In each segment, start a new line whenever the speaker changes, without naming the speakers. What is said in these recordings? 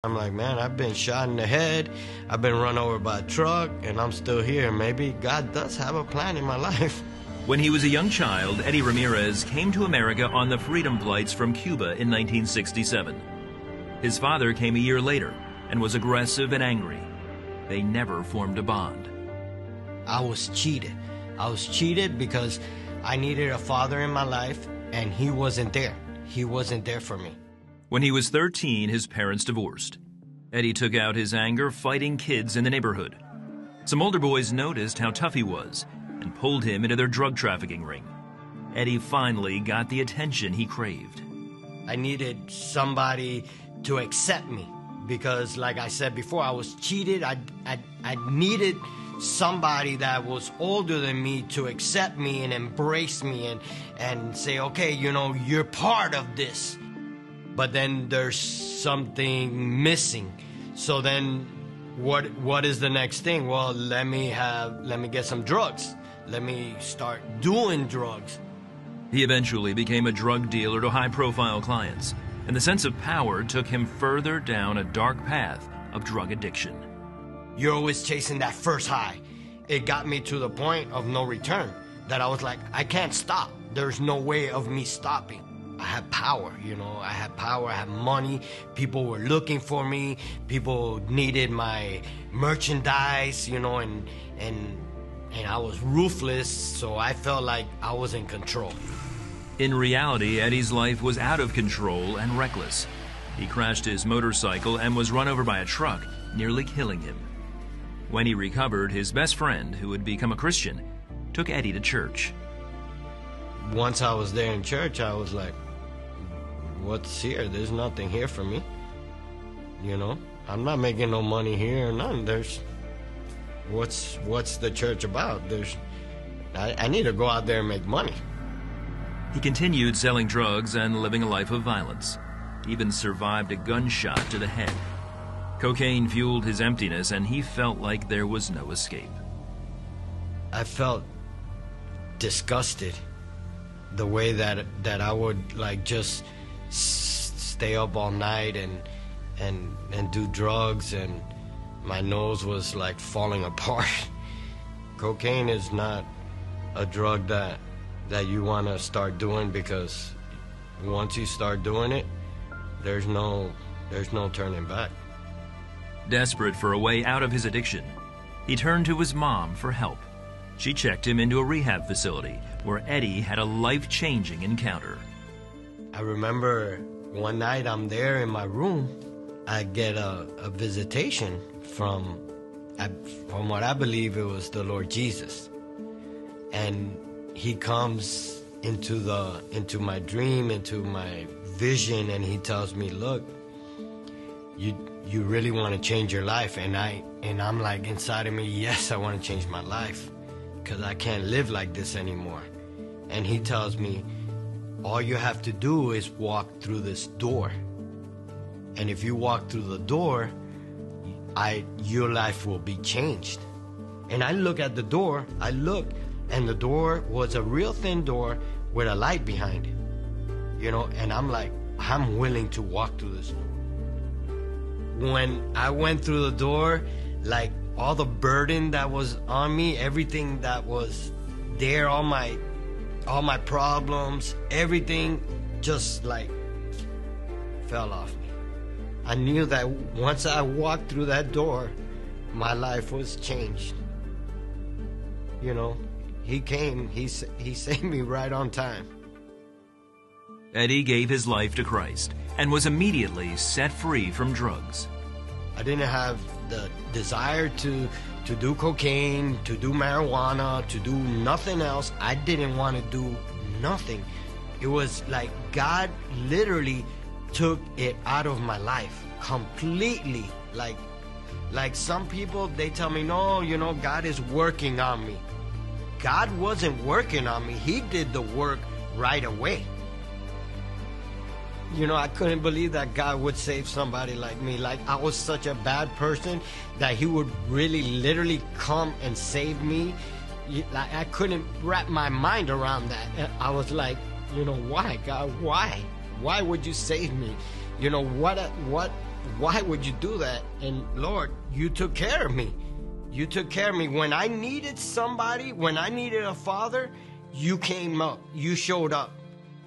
I'm like, man, I've been shot in the head, I've been run over by a truck, and I'm still here. Maybe God does have a plan in my life.
When he was a young child, Eddie Ramirez came to America on the freedom flights from Cuba in 1967. His father came a year later and was aggressive and angry. They never formed a bond.
I was cheated. I was cheated because I needed a father in my life, and he wasn't there. He wasn't there for me.
When he was 13, his parents divorced. Eddie took out his anger fighting kids in the neighborhood. Some older boys noticed how tough he was and pulled him into their drug trafficking ring. Eddie finally got the attention he craved.
I needed somebody to accept me because, like I said before, I was cheated. I needed somebody that was older than me to accept me and embrace me and say, okay, you know, you're part of this. But then there's something missing. So then what is the next thing? Well, let me get some drugs. Let me start doing drugs.
He eventually became a drug dealer to high-profile clients, and the sense of power took him further down a dark path of drug addiction.
You're always chasing that first high. It got me to the point of no return, that I was like, I can't stop. There's no way of me stopping. I had power, you know, I had power, I had money, people were looking for me, people needed my merchandise, you know, and I was ruthless, so I felt like I was in control.
In reality, Eddie's life was out of control and reckless. He crashed his motorcycle and was run over by a truck, nearly killing him. When he recovered, his best friend, who had become a Christian, took Eddie to church.
Once I was there in church, I was like, what's here? There's nothing here for me. You know, I'm not making no money here or none. What's the church about? I need to go out there and make money.
He continued selling drugs and living a life of violence. He even survived a gunshot to the head. Cocaine fueled his emptiness, and he felt like there was no escape.
I felt disgusted. The way that I would like just stay up all night and do drugs, and my nose was like falling apart. Cocaine is not a drug that you want to start doing, because once you start doing it, there's no turning back.
Desperate for a way out of his addiction, he turned to his mom for help. She checked him into a rehab facility where Eddie had a life-changing encounter.
I remember one night I'm there in my room. I get a visitation from what I believe it was the Lord Jesus. And he comes into my dream, into my vision, and he tells me, look, you really want to change your life. And I'm like, inside of me, yes, I want to change my life, because I can't live like this anymore. And he tells me, all you have to do is walk through this door. And if you walk through the door, your life will be changed. And I look at the door, and the door was a real thin door with a light behind it. You know, and I'm like, I'm willing to walk through this door. When I went through the door, like all the burden that was on me, everything that was there, all my problems, everything just like fell off me. I knew that once I walked through that door, my life was changed. You know, he came, he saved me right on time.
Eddie gave his life to Christ and was immediately set free from drugs.
I didn't have the desire to do cocaine, to do marijuana, to do nothing else. I didn't want to do nothing. It was like God literally took it out of my life completely. Like some people, they tell me, no, you know, God is working on me. God wasn't working on me. He did the work right away. You know, I couldn't believe that God would save somebody like me. Like, I was such a bad person that he would really literally come and save me. Like, I couldn't wrap my mind around that. I was like, you know, why, God, why? Why would you save me? You know, what why would you do that? And Lord, you took care of me. You took care of me. When I needed somebody, when I needed a father, you came up, you showed up.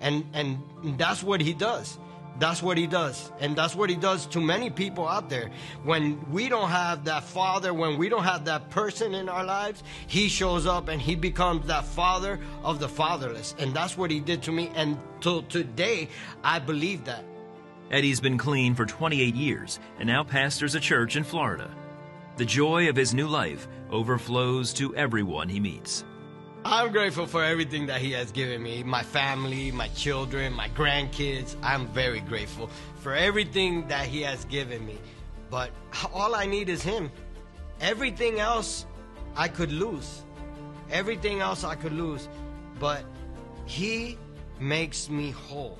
And that's what he does. That's what he does. And that's what he does to many people out there. When we don't have that father, when we don't have that person in our lives, he shows up and he becomes that father of the fatherless. And that's what he did to me. And till today, I believe that.
Eddie's been clean for 28 years and now pastors a church in Florida. The joy of his new life overflows to everyone he meets.
I'm grateful for everything that he has given me, my family, my children, my grandkids. I'm very grateful for everything that he has given me. But all I need is him. Everything else I could lose. Everything else I could lose. But he makes me whole.